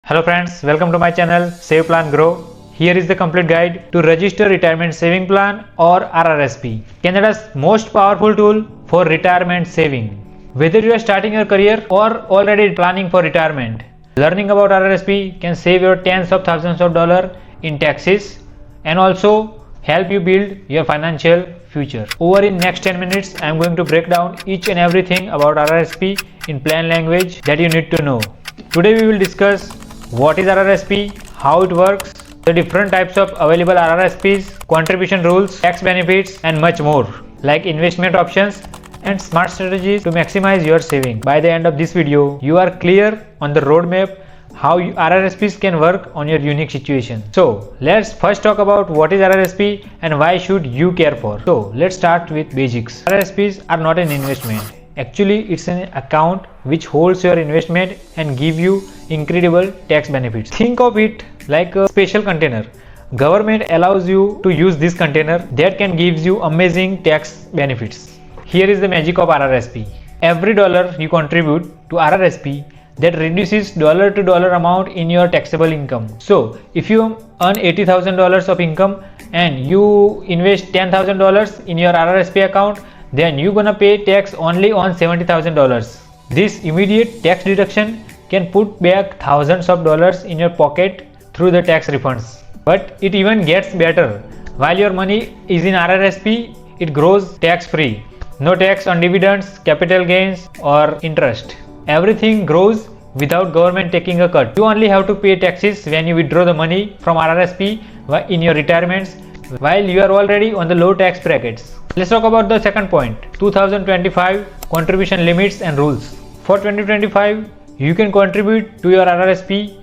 Hello friends, welcome to my channel Save Plan Grow. Here is the complete guide to register retirement saving plan or RRSP, Canada's most powerful tool for retirement saving. Whether you are starting your career or already planning for retirement, learning about RRSP can save you tens of thousands of dollars in taxes and also help you build your financial future. Over in next 10 minutes, I am going to break down each and everything about RRSP in plain language that you need to know. Today we will discuss what is RRSP, how it works, the different types of available RRSPs, contribution rules, tax benefits and much more, like investment options and smart strategies to maximize your saving. By the end of this video, you are clear on the roadmap how RRSPs can work on your unique situation. So let's first talk about what is RRSP and why should you care for. So let's start with basics. RRSPs are not an investment. Actually, it's an account which holds your investment and give you incredible tax benefits. Think of it like a special container. Government allows you to use this container that can give you amazing tax benefits. Here is the magic of RRSP. Every dollar you contribute to RRSP, that reduces dollar to dollar amount in your taxable income. So if you earn $80,000 of income and you invest $10,000 in your RRSP account, then you're gonna pay tax only on $70,000. This immediate tax deduction can put back thousands of dollars in your pocket through the tax refunds. But it even gets better. While your money is in RRSP, it grows tax free. No tax on dividends, capital gains or interest. Everything grows without government taking a cut. You only have to pay taxes when you withdraw the money from RRSP in your retirements while you are already on the low tax brackets. Let's talk about the second point, 2025 contribution limits and rules. For 2025, you can contribute to your RRSP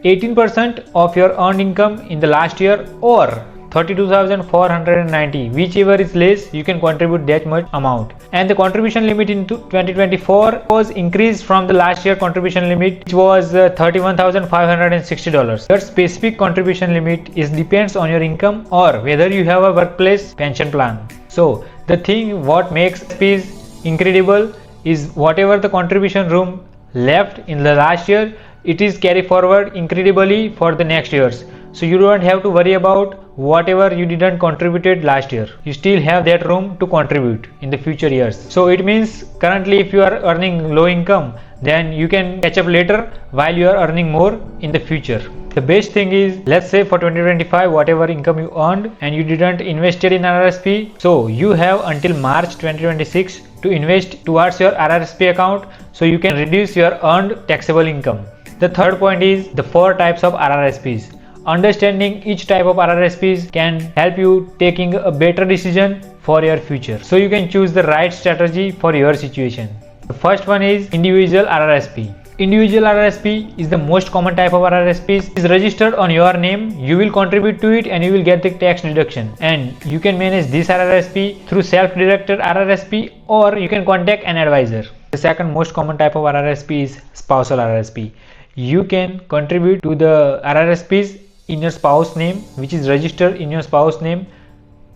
18% of your earned income in the last year or 32,490, whichever is less, you can contribute that much amount. And the contribution limit in 2024 was increased from the last year contribution limit, which was $31,560. Your specific contribution limit depends on your income or whether you have a workplace pension plan. So the thing what makes RRSPs incredible is whatever the contribution room left in the last year, it is carry forward incredibly for the next years. So you don't have to worry about whatever you didn't contributed last year. You still have that room to contribute in the future years. So it means currently if you are earning low income, then you can catch up later while you are earning more in the future. The best thing is, let's say for 2025 whatever income you earned and you didn't invest it in RRSP, so you have until March 2026 to invest towards your RRSP account so you can reduce your earned taxable income. The third point is the 4 types of RRSPs. Understanding each type of RRSPs can help you taking a better decision for your future. So you can choose the right strategy for your situation. The first one is individual RRSP. Individual RRSP is the most common type of RRSPs. It is registered on your name. You will contribute to it and you will get the tax deduction. And you can manage this RRSP through self-directed RRSP or you can contact an advisor. The second most common type of RRSP is spousal RRSP. You can contribute to the RRSPs in your spouse name, which is registered in your spouse name.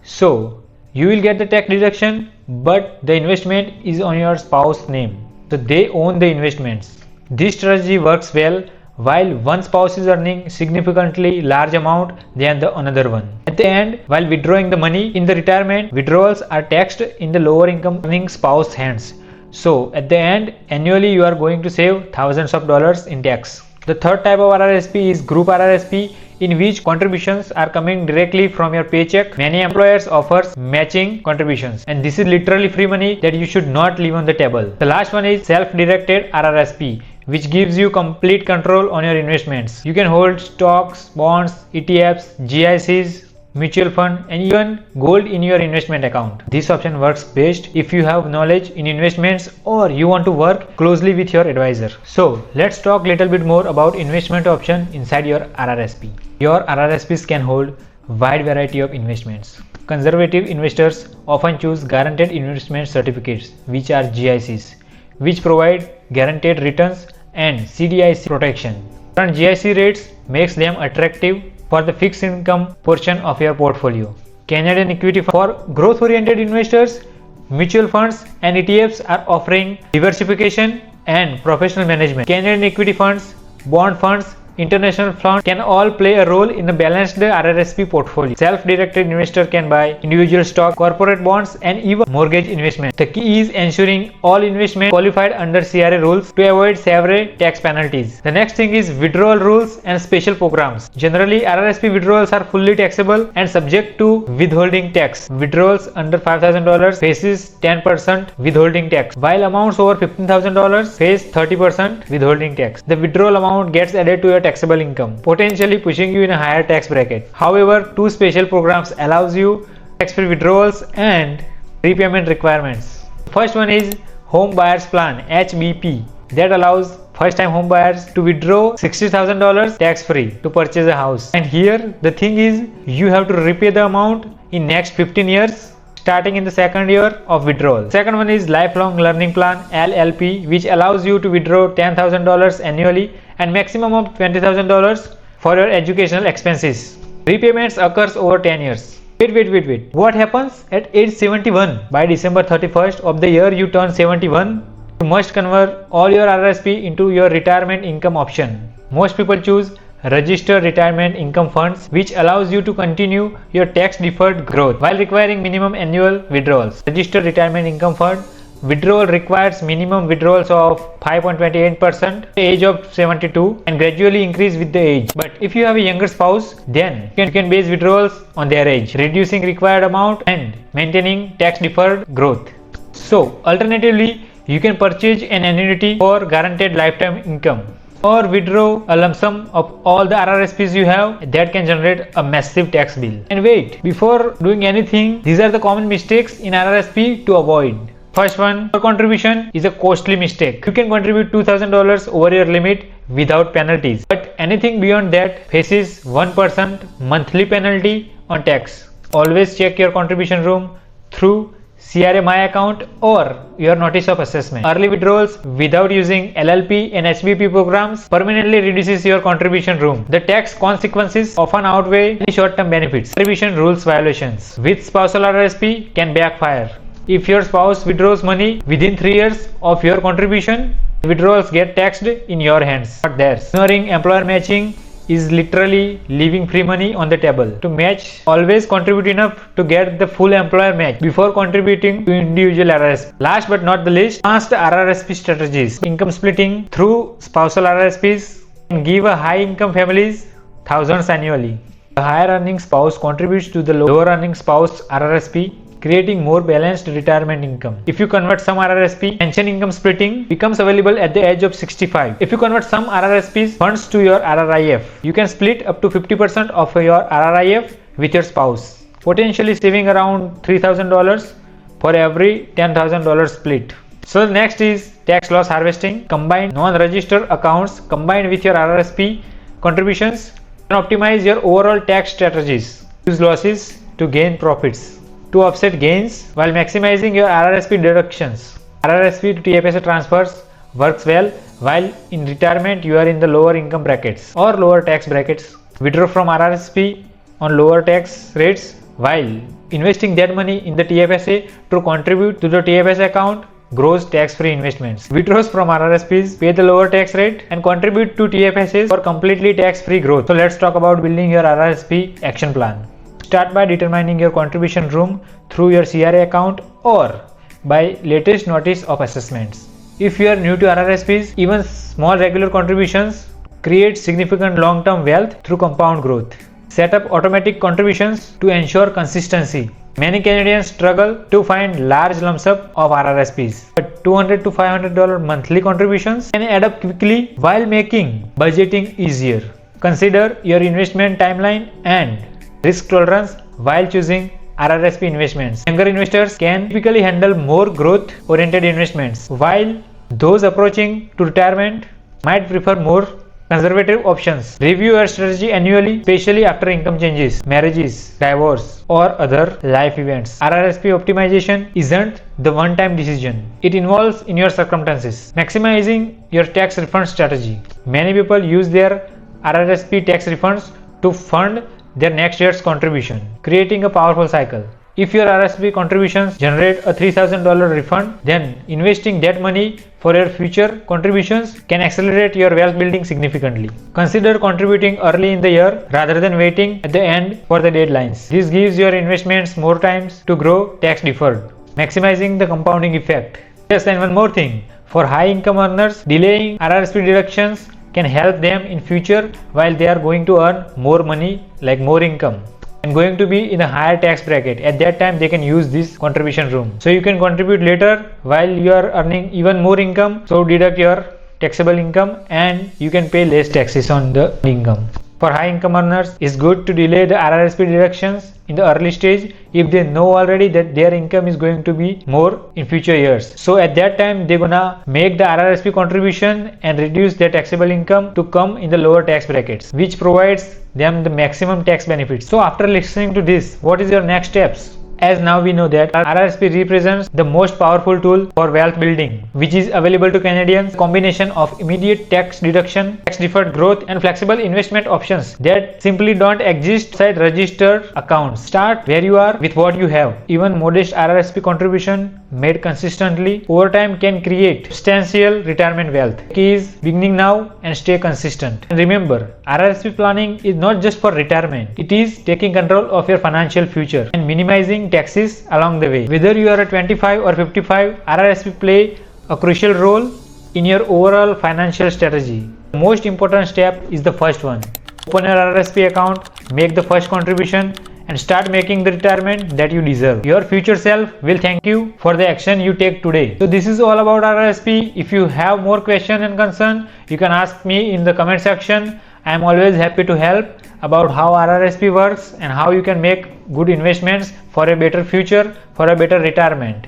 So you will get the tax deduction, but the investment is on your spouse name. So they own the investments. This strategy works well while one spouse is earning significantly large amount than the another one. At the end, while withdrawing the money in the retirement, withdrawals are taxed in the lower income earning spouse hands. So at the end, annually you are going to save thousands of dollars in tax. The third type of RRSP is group RRSP, in which contributions are coming directly from your paycheck. Many employers offers matching contributions and this is literally free money that you should not leave on the table. The last one is self-directed RRSP, which gives you complete control on your investments. You can hold stocks, bonds, ETFs, GICs, mutual fund and even gold in your investment account. This option works best if you have knowledge in investments or you want to work closely with your advisor. So let's talk little bit more about investment option inside your RRSP. Your RRSPs can hold wide variety of investments. Conservative investors often choose guaranteed investment certificates, which are GICs, which provide guaranteed returns and CDIC protection. Current GIC rates makes them attractive for the fixed income portion of your portfolio. Canadian equity for growth oriented investors, mutual funds and ETFs are offering diversification and professional management. Canadian equity funds, bond funds international funds can all play a role in a balanced RRSP portfolio. Self-directed investor can buy individual stock, corporate bonds, and even mortgage investment. The key is ensuring all investment qualified under CRA rules to avoid severe tax penalties. The next thing is withdrawal rules and special programs. Generally, RRSP withdrawals are fully taxable and subject to withholding tax. Withdrawals under $5,000 faces 10% withholding tax, while amounts over $15,000 face 30% withholding tax. The withdrawal amount gets added to your taxable income, potentially pushing you in a higher tax bracket. However, two special programs allows you tax-free withdrawals and repayment requirements. First one is Home Buyers Plan (HBP) that allows first-time home buyers to withdraw $60,000 tax-free to purchase a house. And here the thing is, you have to repay the amount in next 15 years starting in the second year of withdrawal. Second one is Lifelong Learning Plan (LLP), which allows you to withdraw $10,000 annually and maximum of $20,000 for your educational expenses. Repayments occurs over 10 years. Wait. What happens at age 71? By December 31st of the year you turn 71, you must convert all your RRSP into your retirement income option. Most people choose Registered Retirement Income Funds, which allows you to continue your tax deferred growth while requiring minimum annual withdrawals. Registered Retirement Income Fund withdrawal requires minimum withdrawals of 5.28% at the age of 72 and gradually increase with the age. But if you have a younger spouse, then you can base withdrawals on their age, reducing required amount and maintaining tax deferred growth. So alternatively, you can purchase an annuity for guaranteed lifetime income, or withdraw a lump sum of all the RRSPs you have that can generate a massive tax bill. And wait, before doing anything, these are the common mistakes in RRSP to avoid. First one, your contribution is a costly mistake. You can contribute $2,000 over your limit without penalties, but anything beyond that faces 1% monthly penalty on tax. Always check your contribution room through CRA My Account or your notice of assessment. Early withdrawals without using LLP and HBP programs permanently reduces your contribution room. The tax consequences often outweigh any short-term benefits. Contribution rules violations with spousal RRSP can backfire. If your spouse withdraws money within 3 years of your contribution, withdrawals get taxed in your hands, not theirs. Ignoring employer matching is literally leaving free money on the table. To match, always contribute enough to get the full employer match before contributing to individual RRSP. Last but not the least, advanced RRSP strategies. Income splitting through spousal RRSPs can give a high income families thousands annually. The higher earning spouse contributes to the lower earning spouse RRSP, creating more balanced retirement income. If you convert some RRSP, pension income splitting becomes available at the age of 65. If you convert some RRSPs funds to your RRIF, you can split up to 50% of your RRIF with your spouse, potentially saving around $3,000 for every $10,000 split. So the next is tax loss harvesting. Combine non-registered accounts combined with your RRSP contributions and optimize your overall tax strategies. Use losses to gain profits to offset gains while maximizing your RRSP deductions. RRSP to TFSA transfers works well while in retirement you are in the lower income brackets or lower tax brackets. Withdraw from RRSP on lower tax rates while investing that money in the TFSA to contribute to the TFSA account grows tax-free investments. Withdraws from RRSPs pay the lower tax rate and contribute to TFSAs for completely tax-free growth. So let's talk about building your RRSP action plan. Start by determining your contribution room through your CRA account or by latest notice of assessments. If you are new to RRSPs, even small regular contributions create significant long-term wealth through compound growth. Set up automatic contributions to ensure consistency. Many Canadians struggle to find large lump sum of RRSPs, but $200 to $500 monthly contributions can add up quickly while making budgeting easier. Consider your investment timeline and risk tolerance while choosing RRSP investments. Younger investors can typically handle more growth-oriented investments, while those approaching to retirement might prefer more conservative options. Review your strategy annually, especially after income changes, marriages, divorce, or other life events. RRSP optimization isn't the one-time decision. It involves in your circumstances. Maximizing your tax refund strategy. Many people use their RRSP tax refunds to fund their next year's contribution, creating a powerful cycle. If your RRSP contributions generate a $3,000 refund, then investing that money for your future contributions can accelerate your wealth building significantly. Consider contributing early in the year rather than waiting at the end for the deadlines. This gives your investments more times to grow tax deferred, maximizing the compounding effect. Yes, and one more thing. For high income earners, delaying RRSP deductions can help them in future while they are going to earn more money, like more income, and going to be in a higher tax bracket. At that time they can use this contribution room. So you can contribute later while you are earning even more income, so deduct your taxable income and you can pay less taxes on the income. For high income earners, it's good to delay the RRSP deductions in the early stage if they know already that their income is going to be more in future years. So at that time they're gonna make the RRSP contribution and reduce their taxable income to come in the lower tax brackets, which provides them the maximum tax benefits. So after listening to this, what is your next steps? As now we know that RRSP represents the most powerful tool for wealth building, which is available to Canadians. Combination of immediate tax deduction, tax deferred growth, and flexible investment options that simply don't exist outside registered accounts. Start where you are with what you have. Even modest RRSP contribution made consistently over time can create substantial retirement wealth. The key is beginning now and stay consistent. And remember, RRSP planning is not just for retirement. It is taking control of your financial future and minimizing taxes along the way. Whether you are at 25 or 55, RRSP play a crucial role in your overall financial strategy. The most important step is the first one. Open your RRSP account, make the first contribution, and start making the retirement that you deserve. Your future self will thank you for the action you take today. So this is all about RRSP. If you have more questions and concern, you can ask me in the comment section. I am always happy to help about how RRSP works and how you can make good investments for a better future, for a better retirement.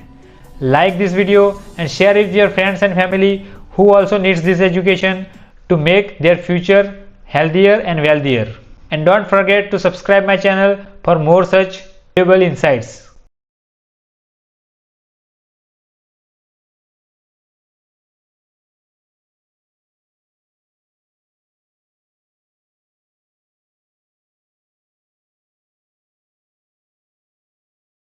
Like this video and share it with your friends and family who also needs this education to make their future healthier and wealthier. And don't forget to subscribe my channel for more such valuable insights.